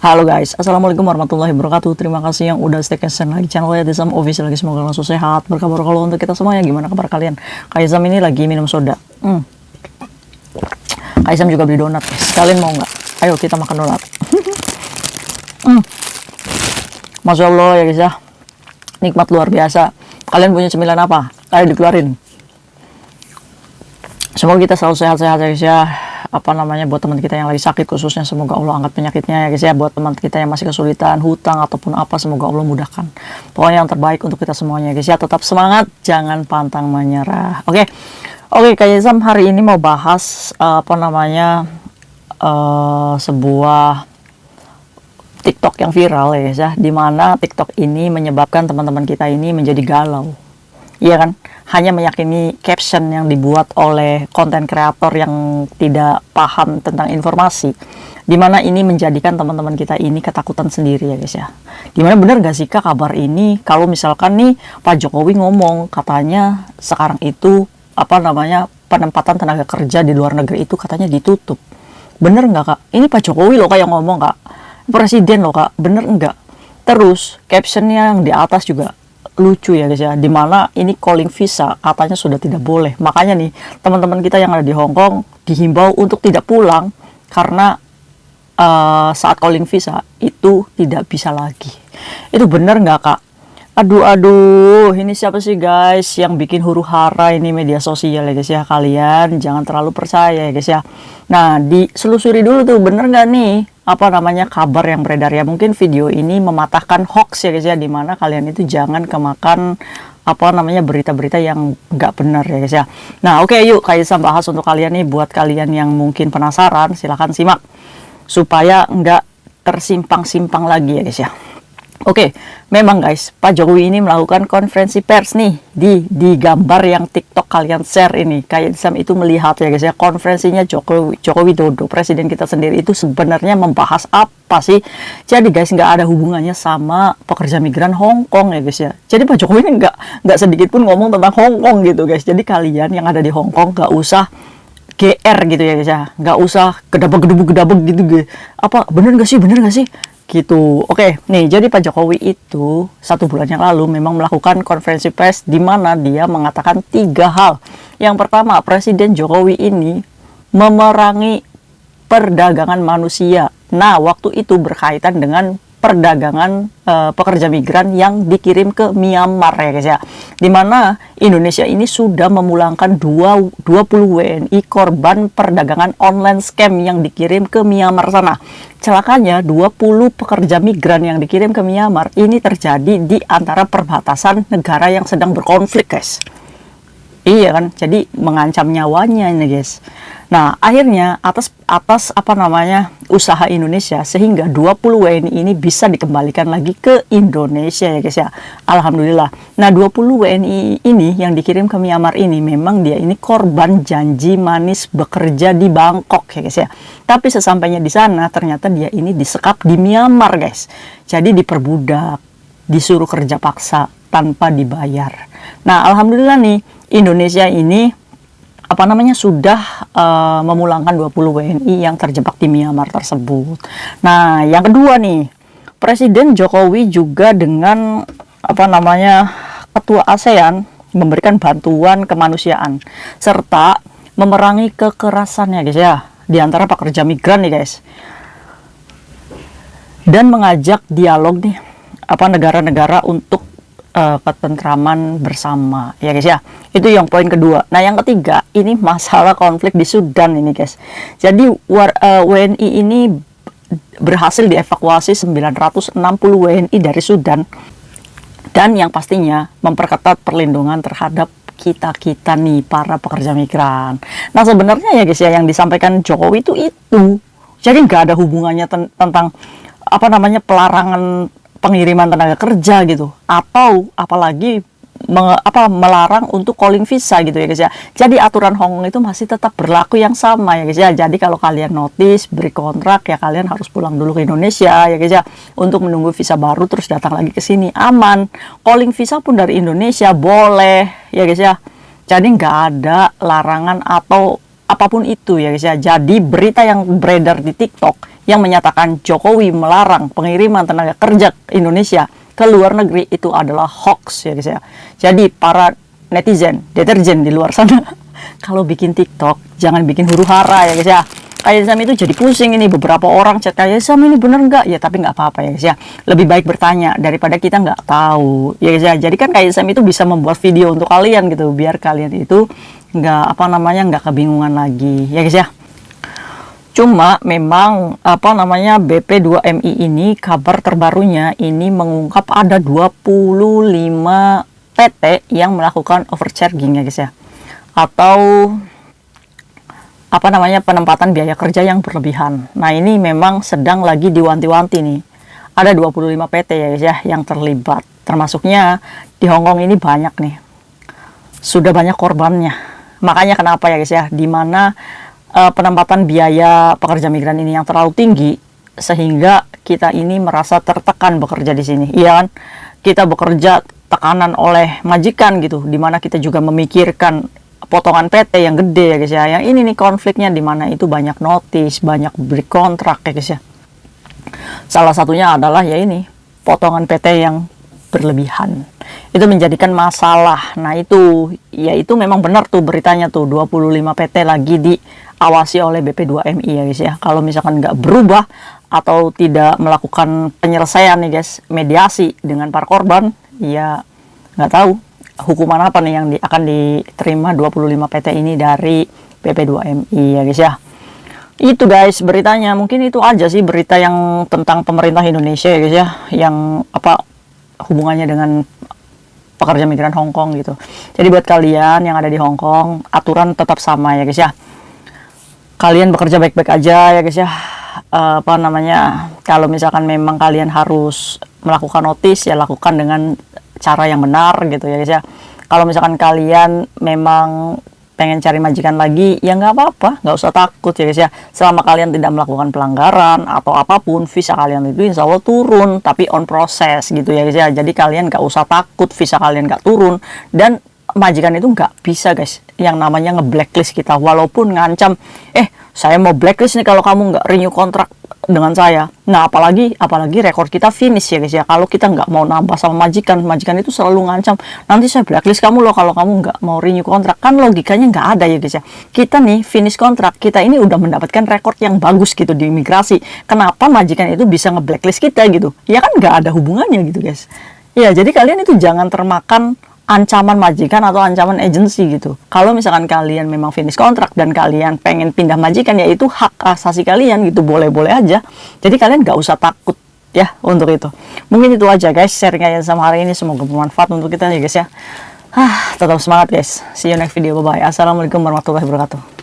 Halo guys, assalamualaikum warahmatullahi wabarakatuh. Terima kasih yang udah stay tune lagi channel Kaizam Official lagi. Semoga langsung sehat, berkabar kalau untuk kita semuanya. Gimana kabar kalian? Kaizam ini lagi minum soda. Kaizam juga beli donat. Kalian mau nggak? Ayo kita makan donat. Masya Allah ya guys ya, nikmat luar biasa. Kalian punya cemilan apa? Ayo dikeluarin. Semoga kita selalu sehat-sehat ya guys ya. Buat teman kita yang lagi sakit khususnya, semoga Allah angkat penyakitnya ya guys ya. Buat teman kita yang masih kesulitan hutang ataupun apa, semoga Allah mudahkan. Pokoknya yang terbaik untuk kita semuanya ya guys ya. Tetap semangat, jangan pantang menyerah. Oke, Kaizam hari ini mau bahas sebuah TikTok yang viral ya guys ya, dimana TikTok ini menyebabkan teman-teman kita ini menjadi galau. Iya kan? Hanya meyakini caption yang dibuat oleh konten kreator yang tidak paham tentang informasi, dimana ini menjadikan teman-teman kita ini ketakutan sendiri ya guys ya. Dimana benar gak sih Kak kabar ini, kalau misalkan nih Pak Jokowi ngomong katanya sekarang itu penempatan tenaga kerja di luar negeri itu katanya ditutup. Bener nggak Kak? Ini Pak Jokowi loh Kak yang ngomong Kak, Presiden loh Kak, bener nggak? Terus captionnya yang di atas juga lucu ya guys ya, dimana ini calling visa katanya sudah tidak boleh. Makanya nih teman-teman kita yang ada di Hong Kong dihimbau untuk tidak pulang karena saat calling visa itu tidak bisa lagi. Itu bener nggak Kak? Aduh, ini siapa sih guys yang bikin huru hara ini media sosial ya guys ya? Kalian jangan terlalu percaya ya guys ya. Nah, diselusuri dulu tuh, bener nggak nih kabar yang beredar ya. Mungkin video ini mematahkan hoax ya guys ya, dimana kalian itu jangan kemakan berita-berita yang nggak benar ya guys ya. Nah oke, yuk Kaizam bahas untuk kalian nih. Buat kalian yang mungkin penasaran, silahkan simak supaya nggak tersimpang-simpang lagi ya guys ya. Oke, memang guys, Pak Jokowi ini melakukan konferensi pers nih di gambar yang TikTok kalian share ini. Kaizam itu melihat ya guys ya, konferensinya Joko Widodo, presiden kita sendiri, itu sebenarnya membahas apa sih? Jadi guys, nggak ada hubungannya sama pekerja migran Hong Kong ya guys ya. Jadi Pak Jokowi ini nggak sedikit pun ngomong tentang Hong Kong gitu guys. Jadi kalian yang ada di Hong Kong nggak usah GR gitu ya guys ya, nggak usah gedabek gitu guys. Bener nggak sih gitu. Oke, nih jadi Pak Jokowi itu 1 bulan yang lalu memang melakukan konferensi pers di mana dia mengatakan 3 hal. Yang pertama, Presiden Jokowi ini memerangi perdagangan manusia. Nah, waktu itu berkaitan dengan perdagangan pekerja migran yang dikirim ke Myanmar ya guys ya. Dimana Indonesia ini sudah memulangkan 20 WNI korban perdagangan online scam yang dikirim ke Myanmar sana. Celakanya 20 pekerja migran yang dikirim ke Myanmar ini terjadi di antara perbatasan negara yang sedang berkonflik guys. Iya kan, jadi mengancam nyawanya ini guys. Nah, akhirnya atas usaha Indonesia sehingga 20 WNI ini bisa dikembalikan lagi ke Indonesia ya guys ya. Alhamdulillah. Nah, 20 WNI ini yang dikirim ke Myanmar ini memang dia ini korban janji manis bekerja di Bangkok ya guys ya. Tapi sesampainya di sana ternyata dia ini disekap di Myanmar guys. Jadi diperbudak, disuruh kerja paksa tanpa dibayar. Nah, alhamdulillah nih Indonesia ini sudah memulangkan 20 WNI yang terjebak di Myanmar tersebut. Nah, yang kedua nih, Presiden Jokowi juga dengan Ketua ASEAN memberikan bantuan kemanusiaan serta memerangi kekerasan ya guys ya di antara pekerja migran nih guys. Dan mengajak dialog nih negara-negara untuk ketentraman bersama ya guys ya. Itu yang poin kedua. Nah, yang ketiga ini masalah konflik di Sudan ini guys. Jadi WNI ini berhasil dievakuasi 960 WNI dari Sudan, dan yang pastinya memperketat perlindungan terhadap kita nih para pekerja migran. Nah, sebenarnya ya guys ya, yang disampaikan Jokowi itu jadi nggak ada hubungannya tentang pelarangan pengiriman tenaga kerja gitu, atau apalagi melarang untuk calling visa gitu ya guys ya. Jadi aturan Hong Kong itu masih tetap berlaku yang sama ya guys ya. Jadi kalau kalian notice beri kontrak ya, kalian harus pulang dulu ke Indonesia ya guys ya untuk menunggu visa baru terus datang lagi ke sini, aman. Calling visa pun dari Indonesia boleh ya guys ya. Jadi nggak ada larangan atau apapun itu ya guys ya. Jadi berita yang beredar di TikTok yang menyatakan Jokowi melarang pengiriman tenaga kerja Indonesia ke luar negeri itu adalah hoax ya guys ya. Jadi para netizen, deterjen di luar sana kalau bikin TikTok jangan bikin huru-hara ya guys ya. Kayak Sam itu jadi pusing ini, beberapa orang chat kayak Sam ini bener nggak ya, tapi nggak apa-apa ya guys ya, lebih baik bertanya daripada kita nggak tahu ya guys ya. Jadi kan kayak Sam itu bisa membuat video untuk kalian gitu, biar kalian itu nggak nggak kebingungan lagi ya guys ya. Cuma memang BP2MI ini kabar terbarunya ini mengungkap ada 25 PT yang melakukan overcharging ya guys ya, atau penempatan biaya kerja yang berlebihan. Nah ini memang sedang lagi diwanti-wanti nih. Ada 25 PT ya guys ya yang terlibat. Termasuknya di Hongkong ini banyak nih. Sudah banyak korbannya. Makanya kenapa ya guys ya, dimana penempatan biaya pekerja migran ini yang terlalu tinggi sehingga kita ini merasa tertekan bekerja di sini. Iya kan? Kita bekerja tekanan oleh majikan gitu, dimana kita juga memikirkan potongan PT yang gede ya guys ya. Yang ini nih konfliknya, dimana itu banyak notice, banyak break kontrak ya guys ya. Salah satunya adalah ya ini, potongan PT yang berlebihan. Itu menjadikan masalah. Nah itu, ya itu memang benar tuh beritanya tuh, 25 PT lagi diawasi oleh BP2MI ya guys ya. Kalau misalkan nggak berubah atau tidak melakukan penyelesaian nih guys, mediasi dengan para korban, ya nggak tahu hukuman apa nih yang akan diterima 25 PT ini dari BP2MI ya guys ya. Itu guys beritanya, mungkin itu aja sih berita yang tentang pemerintah Indonesia ya guys ya, yang hubungannya dengan pekerja migran Hong Kong gitu. Jadi buat kalian yang ada di Hong Kong, aturan tetap sama ya guys ya. Kalian bekerja baik-baik aja ya guys ya. Kalau misalkan memang kalian harus melakukan notice, ya lakukan dengan cara yang benar gitu ya guys ya. Kalau misalkan kalian memang pengen cari majikan lagi, ya nggak apa-apa, nggak usah takut ya guys ya. Selama kalian tidak melakukan pelanggaran atau apapun, visa kalian itu insya Allah turun, tapi on proses gitu ya guys ya. Jadi kalian nggak usah takut visa kalian nggak turun, dan majikan itu nggak bisa guys yang namanya nge-blacklist kita, walaupun ngancam, saya mau blacklist nih kalau kamu nggak renew kontrak dengan saya. Nah apalagi rekor kita finish ya guys ya. Kalau kita nggak mau nambah sama majikan itu selalu ngancam, nanti saya blacklist kamu loh kalau kamu nggak mau renew kontrak. Kan logikanya nggak ada ya guys ya. Kita nih finish kontrak, kita ini udah mendapatkan rekor yang bagus gitu di imigrasi. Kenapa majikan itu bisa nge-blacklist kita gitu? Ya kan nggak ada hubungannya gitu guys. Ya jadi kalian itu jangan termakan ancaman majikan atau ancaman agensi gitu. Kalau misalkan kalian memang finish kontrak dan kalian pengen pindah majikan, ya itu hak asasi kalian gitu, boleh-boleh aja. Jadi kalian nggak usah takut ya untuk itu. Mungkin itu aja guys sharing kalian sama hari ini, semoga bermanfaat untuk kita ya guys ya. Tetap semangat guys. See you next video, bye bye. Assalamualaikum warahmatullahi wabarakatuh.